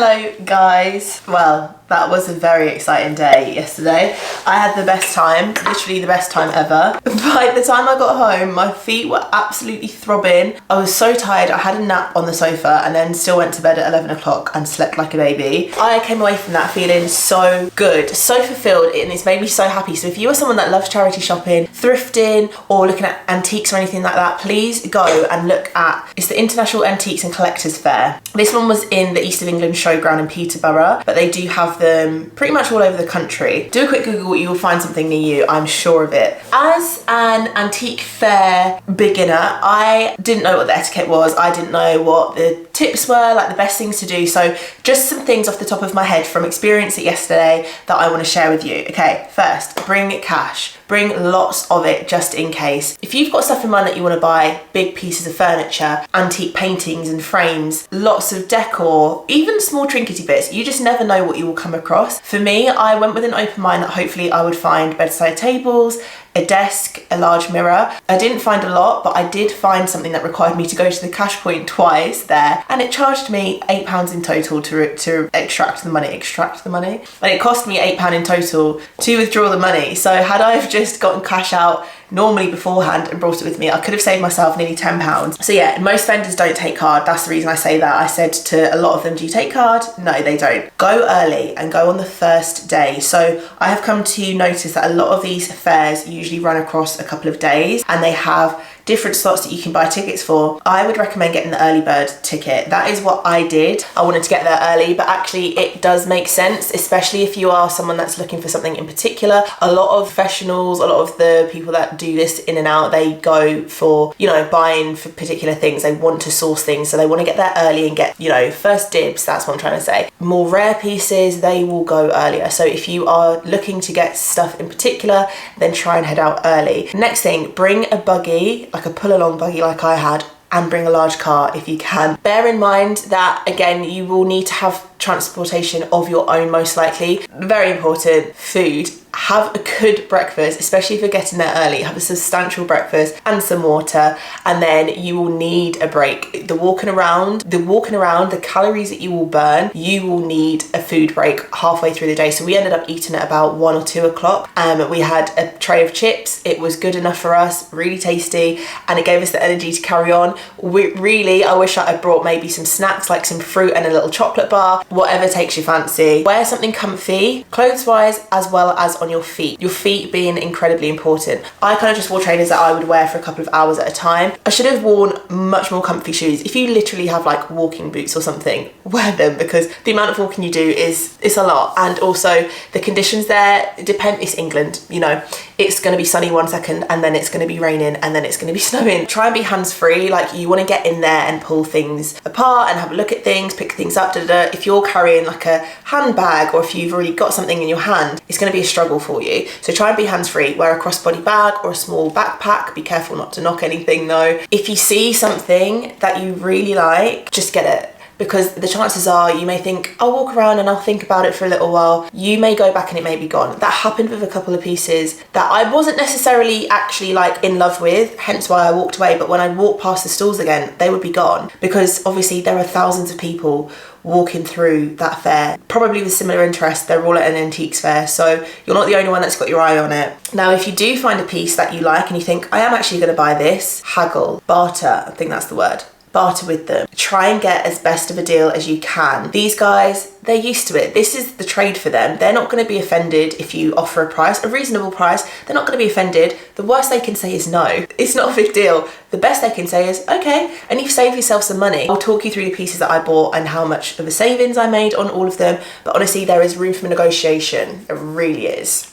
Hello guys. Well, that was a very exciting day yesterday. I had the best time, literally the best time ever. By the time I got home, my feet were absolutely throbbing. I was so tired. I had a nap on the sofa and then still went to bed at 11 o'clock and slept like a baby. I came away from that feeling so good, so fulfilled, and it's made me so happy. So if you are someone that loves charity shopping, thrifting, or looking at antiques or anything like that, please go and look at, it's the International Antiques and Collectors Fair. This one was in the East of England Showground in Peterborough, but they do have them pretty much all over the country. Do a quick Google, you will find something near you, I'm sure of it. As an antique fair beginner, I didn't know what the etiquette was. I didn't know what the tips were, like the best things to do. So just some things off the top of my head from experience yesterday that I want to share with you. Okay, first, bring cash. Bring lots of it just in case. If you've got stuff in mind that you want to buy, big pieces of furniture, antique paintings and frames, lots of decor, even small trinkety bits, you just never know what you will come across. For me, I went with an open mind that hopefully I would find bedside tables, a desk, a large mirror. I didn't find a lot, but I did find something that required me to go to the cash point twice there, and it charged me £8 in total to extract the money. And it cost me £8 in total to withdraw the money. So had I have just gotten cash out normally beforehand and brought it with me, I could have saved myself nearly £10. So yeah, most vendors don't take card. That's the reason I say that. I said to a lot of them, do you take card? No, they don't. Go early and go on the first day. So I have come to notice that a lot of these fairs usually run across a couple of days and they have different slots that you can buy tickets for. I would recommend getting the early bird ticket. That is what I did. I wanted to get there early, but actually it does make sense, especially if you are someone that's looking for something in particular. A lot of professionals, a lot of the people that do this in and out, they go for, you know, buying for particular things. They want to source things, so they want to get there early and get, you know, first dibs. That's what I'm trying to say. More rare pieces, they will go earlier. So if you are looking to get stuff in particular, then try and head out early. Next thing, bring a buggy, like a pull-along buggy like I had, and bring a large car if you can. Bear in mind that, again, you will need to have transportation of your own most likely. Very important, food. Have a good breakfast, especially if you're getting there early. Have a substantial breakfast and some water, and then you will need a break. The walking around, the calories that you will burn, you will need a food break halfway through the day. So we ended up eating at about 1 or 2 o'clock. We had a tray of chips. It was good enough for us, really tasty, and it gave us the energy to carry on. I wish I had brought maybe some snacks like some fruit and a little chocolate bar, whatever takes your fancy. Wear something comfy, clothes-wise, as well as on your feet. Your feet being incredibly important. I kind of just wore trainers that I would wear for a couple of hours at a time. I should have worn much more comfy shoes. If you literally have like walking boots or something, wear them, because the amount of walking you do it's a lot. And also the conditions there depend. It's England, you know, it's going to be sunny 1 second and then it's going to be raining and then it's going to be snowing. Try and be hands-free. Like, you want to get in there and pull things apart and have a look at things, pick things up. If you're carrying like a handbag, or if you've already got something in your hand, it's going to be a struggle for you. So try and be hands-free. Wear a crossbody bag or a small backpack. Be careful not to knock anything though. If you see something that you really like, just get it. Because the chances are you may think, I'll walk around and I'll think about it for a little while. You may go back and it may be gone. That happened with a couple of pieces that I wasn't necessarily actually like in love with, hence why I walked away. But when I walked past the stalls again, they would be gone, because obviously there are thousands of people walking through that fair, probably with similar interests. They're all at an antiques fair, so you're not the only one that's got your eye on it. Now, if you do find a piece that you like and you think, I am actually going to buy this, haggle, barter, I think that's the word. Barter with them. Try and get as best of a deal as you can. These guys, they're used to it. This is the trade for them. They're not going to be offended if you offer a price, a reasonable price. They're not going to be offended. The worst they can say is no. It's not a big deal. The best they can say is, okay, and you've saved yourself some money. I'll talk you through the pieces that I bought and how much of a savings I made on all of them. But honestly, there is room for negotiation. It really is.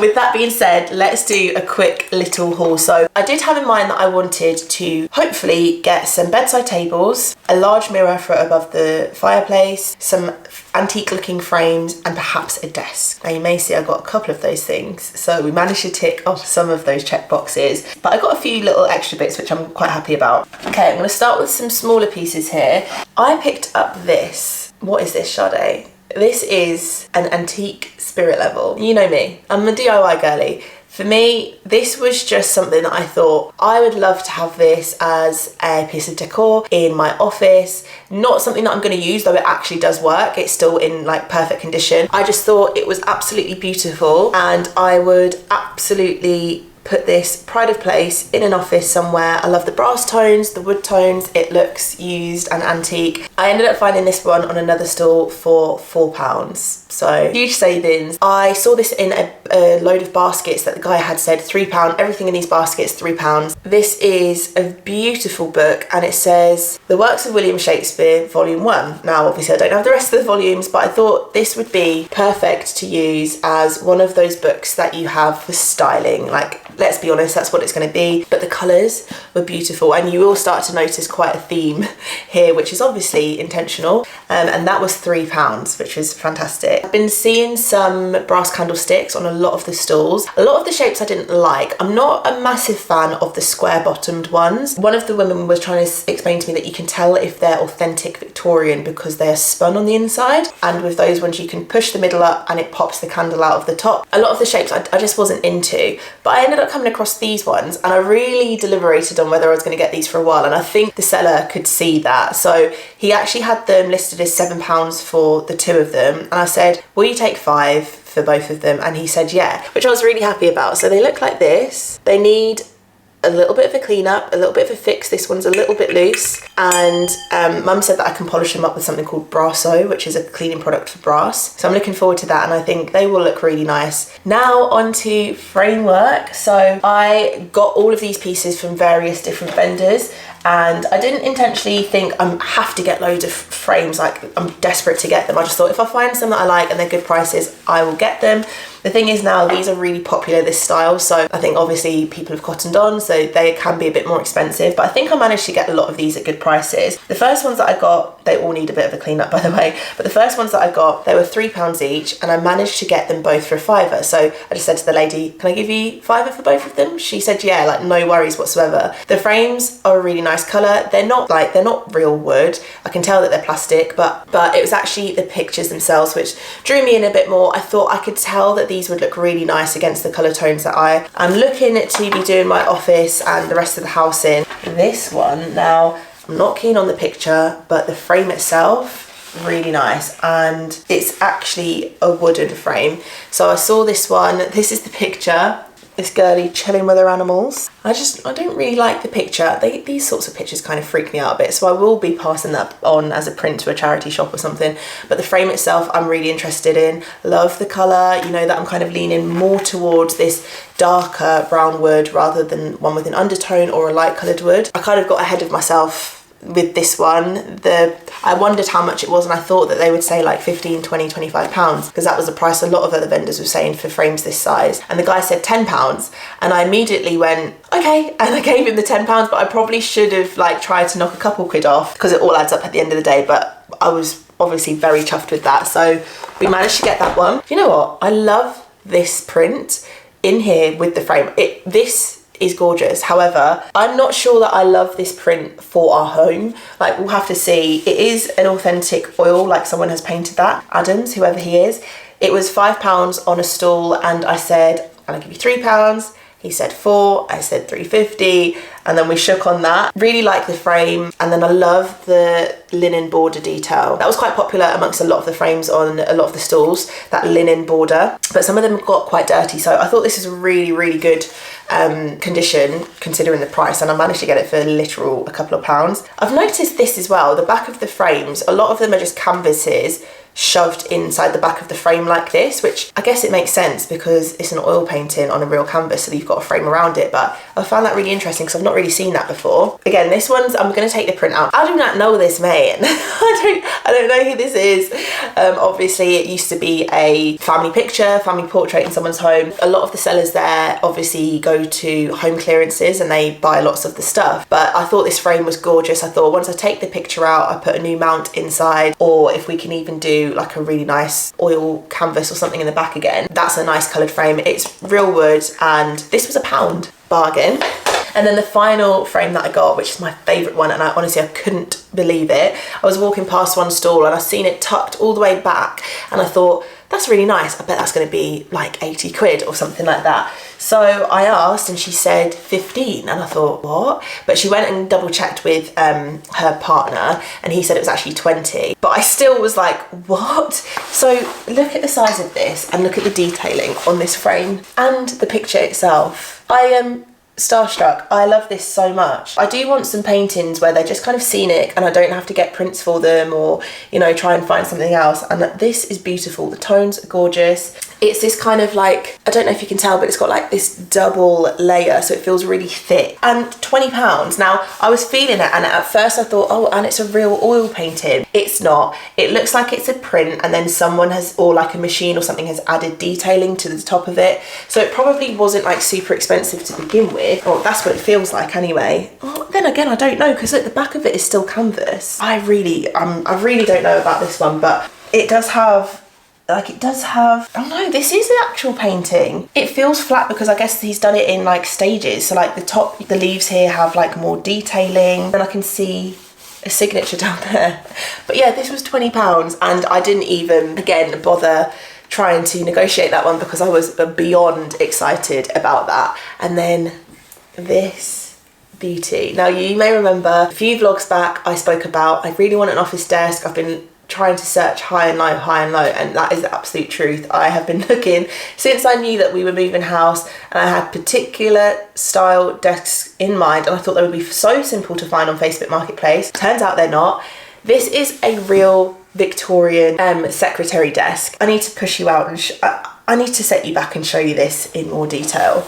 With that being said, let's do a quick little haul. So I did have in mind that I wanted to hopefully get some bedside tables, a large mirror for above the fireplace, some antique looking frames, and perhaps a desk. Now you may see I got a couple of those things, so we managed to tick off some of those check boxes, but I got a few little extra bits which I'm quite happy about. Okay, I'm going to start with some smaller pieces here. I picked up this. What is this, Sade? This is an antique spirit level. You know me, I'm a DIY girly. For me, this was just something that I thought I would love to have this as a piece of decor in my office. Not something that I'm going to use, though it actually does work. It's still in like perfect condition. I just thought it was absolutely beautiful, and I would absolutely put this pride of place in an office somewhere. I love the brass tones, the wood tones. It looks used and antique. I ended up finding this one on another stall for £4. So huge savings. I saw this in a load of baskets that the guy had said £3. Everything in these baskets, £3. This is a beautiful book, and it says The Works of William Shakespeare, Volume 1. Now, obviously I don't have the rest of the volumes, but I thought this would be perfect to use as one of those books that you have for styling. Like, let's be honest, that's what it's going to be. But the colours were beautiful, and you will start to notice quite a theme here, which is obviously intentional. And that was £3, which was fantastic. I've been seeing some brass candlesticks on a lot of the stalls. A lot of the shapes I didn't like. I'm not a massive fan of the square bottomed ones. One of the women was trying to explain to me that you can tell if they're authentic Victorian because they are spun on the inside. And with those ones, you can push the middle up and it pops the candle out of the top. A lot of the shapes I just wasn't into, but I ended up coming across these ones, and I really deliberated on whether I was going to get these for a while, and I think the seller could see that. So he actually had them listed as £7 for the two of them, and I said, will you take £5 for both of them? And he said yeah, which I was really happy about. So they look like this. They need a little bit of a clean up, a little bit of a fix. This one's a little bit loose, and mum said that I can polish them up with something called Brasso, which is a cleaning product for brass. So I'm looking forward to that, and I think they will look really nice. Now onto framework. So I got all of these pieces from various different vendors, and I didn't intentionally think I have to get loads of frames, like I'm desperate to get them. I just thought if I find some that I like and they're good prices, I will get them. The thing is now these are really popular, this style, so I think obviously people have cottoned on, so they can be a bit more expensive, but I think I managed to get a lot of these at good prices. The first ones that I got, they all need a bit of a clean up by the way, but the first ones that I got, they were £3 each, and I managed to get them both for a £5. So I just said to the lady, can I give you £5 for both of them? She said yeah, like no worries whatsoever. The frames are a really nice colour. They're not real wood. I can tell that they're plastic, but it was actually the pictures themselves which drew me in a bit more. I thought I could tell that these would look really nice against the colour tones that I'm looking to be doing my office and the rest of the house in. This one, now I'm not keen on the picture, but the frame itself, really nice, and it's actually a wooden frame. So I saw this one, this is the picture. This girlie chilling with her animals. I don't really like the picture. These sorts of pictures kind of freak me out a bit, so I will be passing that on as a print to a charity shop or something. But the frame itself, I'm really interested in. Love the colour. You know that I'm kind of leaning more towards this darker brown wood rather than one with an undertone or a light coloured wood. I kind of got ahead of myself with this one. I wondered how much it was, and I thought that they would say like 15, 20, 25 pounds, because that was the price a lot of other vendors were saying for frames this size, and the guy said £10, and I immediately went okay, and I gave him the £10, but I probably should have like tried to knock a couple quid off because it all adds up at the end of the day, but I was obviously very chuffed with that. So we managed to get that one. You know what, I love this print in here with the frame. This is gorgeous. However, I'm not sure that I love this print for our home. Like, we'll have to see. It is an authentic oil, like someone has painted that, Adams, whoever he is. It was £5 on a stall, and I said, can I give you £3? He said £4, I said £3.50, and then we shook on that. Really like the frame, and then I love the linen border detail. That was quite popular amongst a lot of the frames on a lot of the stalls, that linen border, but some of them got quite dirty, so I thought this is a really, really good condition considering the price, and I managed to get it for literal a couple of pounds. I've noticed this as well, the back of the frames, a lot of them are just canvases shoved inside the back of the frame like this, which I guess it makes sense because it's an oil painting on a real canvas, so you've got a frame around it, but I found that really interesting because I've not really seen that before. Again, this one's, I'm going to take the print out. I do not know this man. I don't know who this is. Obviously it used to be a family picture, family portrait in someone's home. A lot of the sellers there obviously go to home clearances and they buy lots of the stuff, but I thought this frame was gorgeous. I thought once I take the picture out, I put a new mount inside, or if we can even do like a really nice oil canvas or something in the back again. That's a nice coloured frame. It's real wood, and this was £1. Bargain. And then the final frame that I got, which is my favourite one, and I honestly couldn't believe it. I was walking past one stall and I seen it tucked all the way back, and I thought, that's really nice. I bet that's going to be like 80 quid or something like that. So I asked and she said 15, and I thought, what? But she went and double checked with her partner and he said it was actually 20. But I still was like, what? So look at the size of this and look at the detailing on this frame and the picture itself. I am starstruck. I love this so much. I do want some paintings where they're just kind of scenic and I don't have to get prints for them or, you know, try and find something else. And this is beautiful. The tones are gorgeous. It's this kind of like, I don't know if you can tell, but it's got like this double layer, so it feels really thick. And £20. Now, I was feeling it, and at first I thought, oh, and it's a real oil painting. It's not. It looks like it's a print, and then someone has, or like a machine or something has added detailing to the top of it. So it probably wasn't like super expensive to begin with. Or that's what it feels like anyway. Oh, then again, I don't know, because look, the back of it is still canvas. I really don't know about this one, but it does have, oh no, this is the actual painting. It feels flat because I guess he's done it in like stages. So like the leaves here have like more detailing. Then I can see a signature down there. But yeah, this was £20 and I didn't even, again, bother trying to negotiate that one because I was beyond excited about that. And then this beauty. Now you may remember a few vlogs back I spoke about, I really want an office desk. I've been trying to search high and low, and that is the absolute truth. I have been looking since I knew that we were moving house, and I had particular style desks in mind, and I thought they would be so simple to find on Facebook Marketplace. Turns out they're not. This is a real Victorian secretary desk. I need to push you out and I need to set you back and show you this in more detail.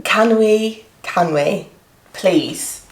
Can we please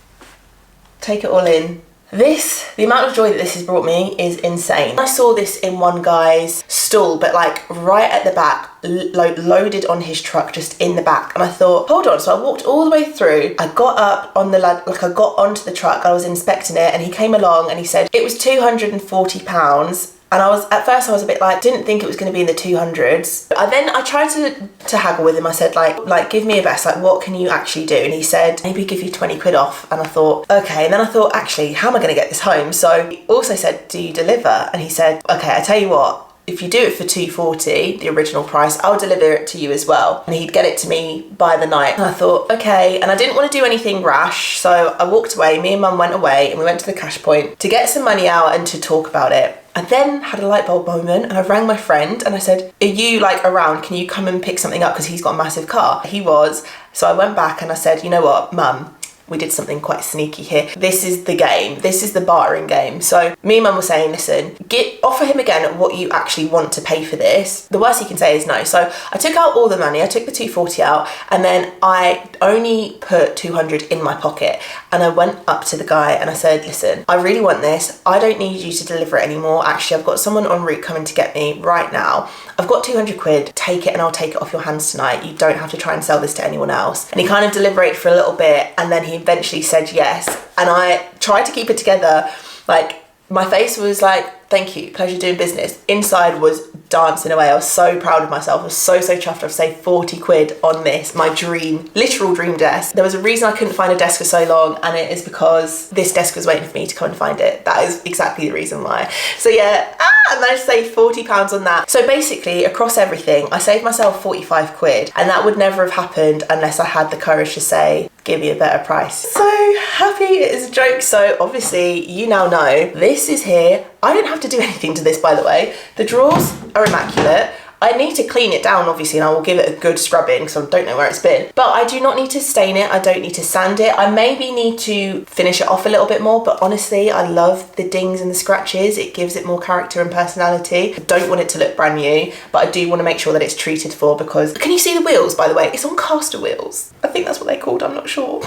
take it all in? The amount of joy that this has brought me is insane. I saw this in one guy's stall, but like right at the back, loaded on his truck, just in the back. And I thought, hold on. So I walked all the way through. I got up on I got onto the truck. I was inspecting it, and he came along and he said it was £240. And at first I was a bit like, didn't think it was going to be in the 200s. I tried to haggle with him. I said like give me a best, like what can you actually do? And he said, maybe give you 20 quid off. And I thought, okay. And then I thought, actually, how am I going to get this home? So he also said, do you deliver? And he said, okay, I tell you what, if you do it for £240, the original price, I'll deliver it to you as well. And he'd get it to me by the night. And I thought, okay. And I didn't want to do anything rash. So I walked away, me and mum went away, and we went to the cash point to get some money out and to talk about it. I then had a light bulb moment, and I rang my friend and I said, are you like around? Can you come and pick something up? Because he's got a massive car. He was. So I went back and I said, you know what, mum, we did something quite sneaky here. This is the game. This is the bartering game. So me and mum were saying, listen, offer him again what you actually want to pay for this. The worst he can say is no. So I took out all the money. I took the 240 out, and then I only put 200 in my pocket. And I went up to the guy and I said, listen, I really want this. I don't need you to deliver it anymore. Actually, I've got someone en route coming to get me right now. I've got 200 quid, take it and I'll take it off your hands tonight. You don't have to try and sell this to anyone else. And he kind of deliberated for a little bit, and then he eventually said yes. And I tried to keep it together. Like, my face was like, thank you, pleasure doing business. Inside was dancing away. I was so proud of myself. I was so chuffed. I've saved 40 quid on this, my literal dream desk. There was a reason I couldn't find a desk for so long, and it is because this desk was waiting for me to come and find it. That is exactly the reason why. So yeah, I managed to save £40 on that. So basically, across everything, I saved myself 45 quid, and that would never have happened unless I had the courage to say, give me a better price. So happy it is a joke. So obviously, you now know this is here. I didn't have to do anything to this, by the way. The drawers are immaculate. I need to clean it down, obviously, and I will give it a good scrubbing because I don't know where it's been. But I do not need to stain it. I don't need to sand it. I maybe need to finish it off a little bit more, but honestly, I love the dings and the scratches. It gives it more character and personality. I don't want it to look brand new, but I do want to make sure that it's treated for, because can you see the wheels, by the way? It's on caster wheels. I think that's what they're called. I'm not sure.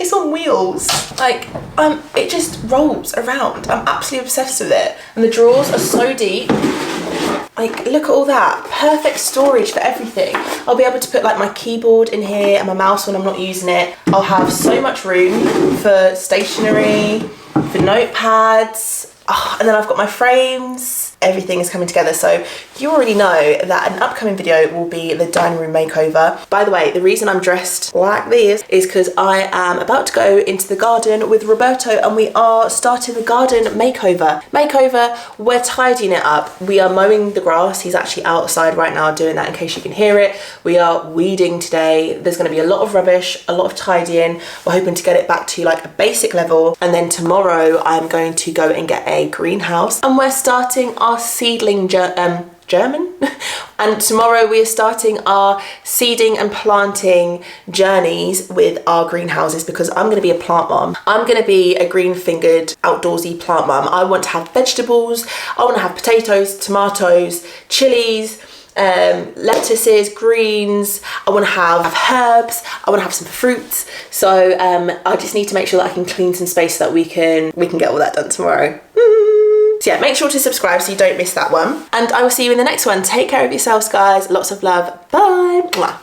It's on wheels. Like, it just rolls around. I'm absolutely obsessed with it. And the drawers are so deep. Like, look at all that. Perfect storage for everything. I'll be able to put like my keyboard in here and my mouse when I'm not using it. I'll have so much room for stationery, for notepads. Oh, and then I've got my frames. everything is coming together. So you already know that an upcoming video will be the dining room makeover. By the way, the reason I'm dressed like this is because I am about to go into the garden with Roberto, and we are starting the garden makeover. We're tidying it up. We are mowing the grass. He's actually outside right now doing that, in case you can hear it. We are weeding today. There's going to be a lot of rubbish, a lot of tidying. We're hoping to get it back to like a basic level, and then tomorrow I'm going to go and get a greenhouse, and we're starting our seedling German and tomorrow we are starting our seeding and planting journeys with our greenhouses, because I'm going to be a plant mom. I'm going to be a green-fingered outdoorsy plant mom. I want to have vegetables. I want to have potatoes, tomatoes, chilies, lettuces, greens. I want to have herbs. I want to have some fruits. So I just need to make sure that I can clean some space so that we can get all that done tomorrow. So yeah, make sure to subscribe so you don't miss that one. And I will see you in the next one. Take care of yourselves, guys. Lots of love. Bye. Mwah.